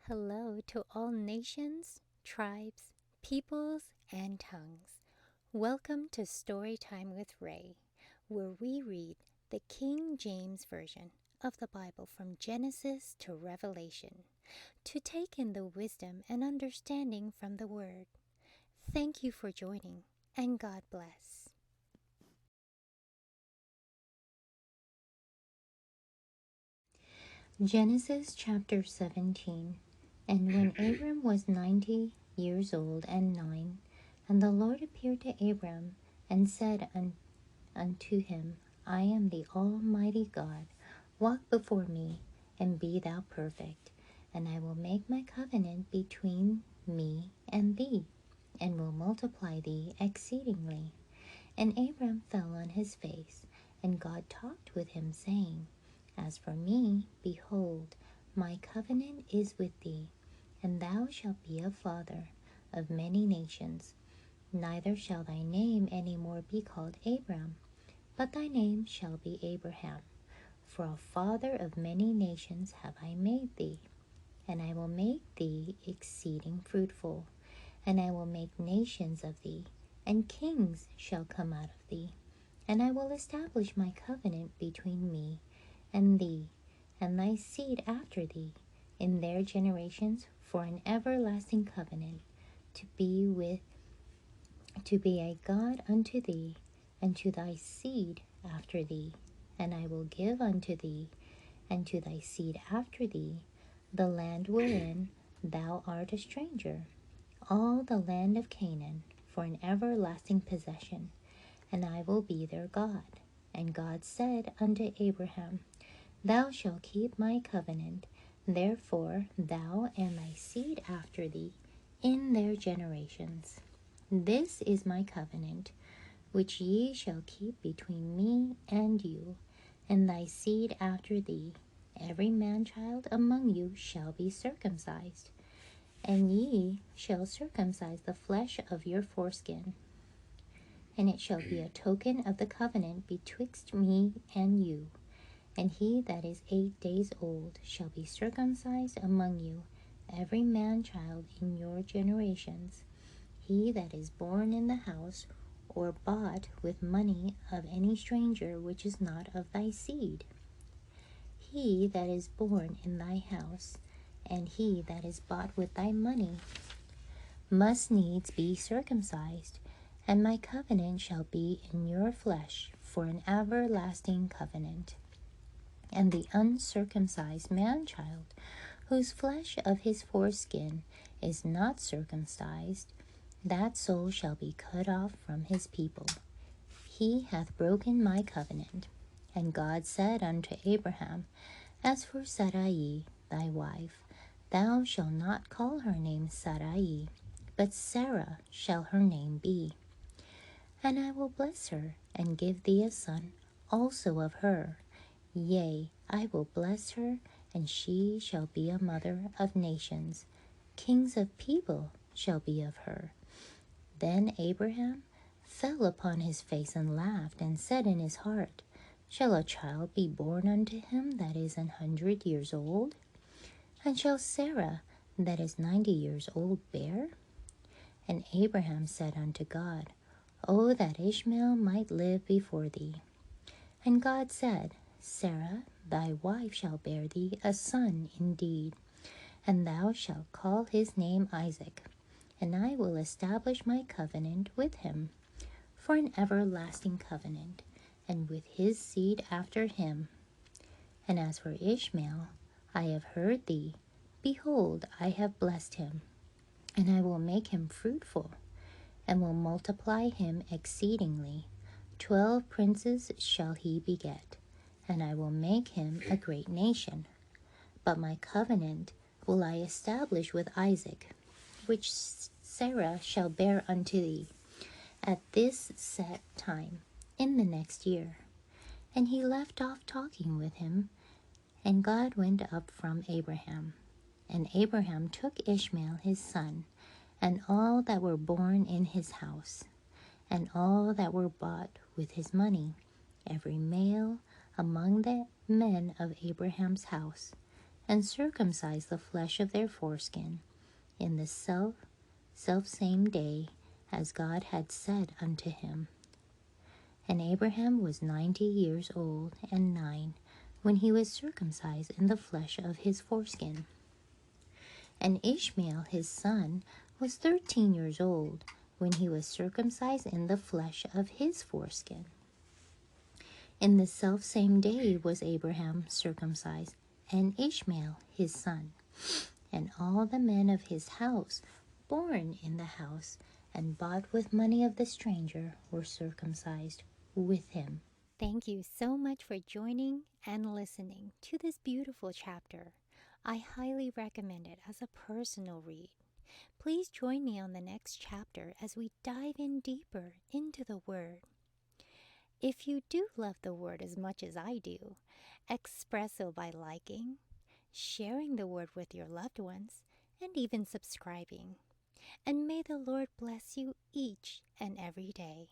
Hello to all nations, tribes, peoples, and tongues. Welcome to Storytime with Ray, where we read the King James Version of the Bible from Genesis to Revelation to take in the wisdom and understanding from the Word. Thank you for joining, and God bless. Genesis chapter 17. And when Abram was 90 years old and 9, and the Lord appeared to Abram and said unto him, I am the Almighty God. Walk before me, and be thou perfect. And I will make my covenant between me and thee, and will multiply thee exceedingly. And Abram fell on his face, and God talked with him, saying, As for me, behold, my covenant is with thee, and thou shalt be a father of many nations. Neither shall thy name any more be called Abram, but thy name shall be Abraham. For a father of many nations have I made thee, and I will make thee exceeding fruitful, and I will make nations of thee, and kings shall come out of thee. And I will establish my covenant between me and thee, and thy seed after thee, in their generations, for an everlasting covenant, to be a God unto thee, and to thy seed after thee. And I will give unto thee, and to thy seed after thee, the land wherein thou art a stranger, all the land of Canaan, for an everlasting possession, and I will be their God. And God said unto Abraham, Thou shalt keep my covenant, therefore thou and thy seed after thee in their generations. This is my covenant, which ye shall keep between me and you, and thy seed after thee. Every man-child among you shall be circumcised, and ye shall circumcise the flesh of your foreskin. And it shall be a token of the covenant betwixt me and you. And he that is 8 days old shall be circumcised among you, every man-child in your generations. He that is born in the house, or bought with money of any stranger which is not of thy seed. He that is born in thy house, and he that is bought with thy money, must needs be circumcised, and my covenant shall be in your flesh for an everlasting covenant. And the uncircumcised man-child, whose flesh of his foreskin is not circumcised, that soul shall be cut off from his people. He hath broken my covenant. And God said unto Abraham, As for Sarai, thy wife, thou shalt not call her name Sarai, but Sarah shall her name be. And I will bless her, and give thee a son also of her. Yea, I will bless her, and she shall be a mother of nations. Kings of people shall be of her. Then Abraham fell upon his face and laughed, and said in his heart, Shall a child be born unto him that is 100 years old? And shall Sarah that is 90 years old bear? And Abraham said unto God, O that Ishmael might live before thee. And God said, Sarah thy wife shall bear thee a son indeed, and thou shalt call his name Isaac, and I will establish my covenant with him for an everlasting covenant, and with his seed after him. And as for Ishmael, I have heard thee. Behold, I have blessed him, and I will make him fruitful, and will multiply him exceedingly. 12 princes shall he beget, and I will make him a great nation. But my covenant will I establish with Isaac, which Sarah shall bear unto thee at this set time in the next year. And he left off talking with him, and God went up from Abraham. And Abraham took Ishmael his son, and all that were born in his house, and all that were bought with his money, every male among the men of Abraham's house, and circumcised the flesh of their foreskin in the self same day as God had said unto him. And Abraham was 90 years old and 9 when he was circumcised in the flesh of his foreskin. And Ishmael his son was 13 years old when he was circumcised in the flesh of his foreskin. In the selfsame day was Abraham circumcised, and Ishmael his son, and all the men of his house born in the house and bought with money of the stranger were circumcised with him. Thank you so much for joining and listening to this beautiful chapter. I highly recommend it as a personal read. Please join me on the next chapter as we dive in deeper into the Word. If you do love the Word as much as I do, express so by liking, sharing the Word with your loved ones, and even subscribing. And may the Lord bless you each and every day.